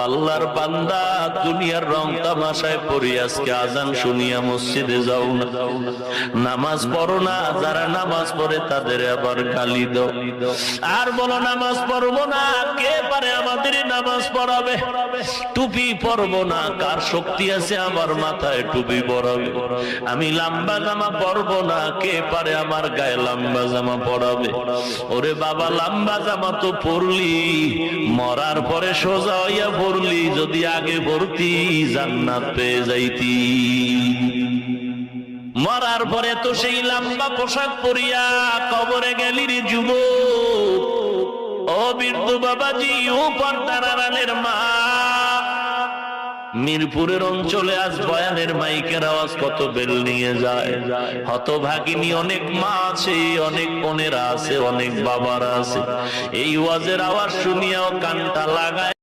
আল্লাহর বান্দা, দুনিয়ার রং তামাশায় পড়ি আজকে আজান শুনিয়া মসজিদে যাও না, নামাজ পড়ো না, যারা নামাজ পড়ে তাদের আবার গালি দাও আর বলো নামাজ পড়বো না। কে পারে আমাদের নামাজ পড়াবে? টুপি পরবো না, কার শক্তি আছে আমার মাথায় টুপি পরাবে? আমি লম্বা জামা পরবো না, কে পারে আমার গায়ে লম্বা জামা পরাবে? ওরে বাবা, লম্বা জামা তো পরলি, মরার পরে সোজা হইয়া পড়লি, যদি আগে পড়তি জান্নাত পেয়ে যাইতি। মরার পরে তো সেই লম্বা পোশাক পরিয়া কবরে গেলি রে যুবক। ও বৃদ্ধ বাবাজি, ও পর্দার আড়ালের মা, মিরপুরের অঞ্চলে আজ বয়ানের মাইকের আওয়াজ কত বেল নিয়ে যায়। হতভাগিনী অনেক মা আছে, অনেক বোনেরা আছে, অনেক বাবারা আছে, এই ওয়াজের আওয়াজ শুনিয়াও কানটা লাগায়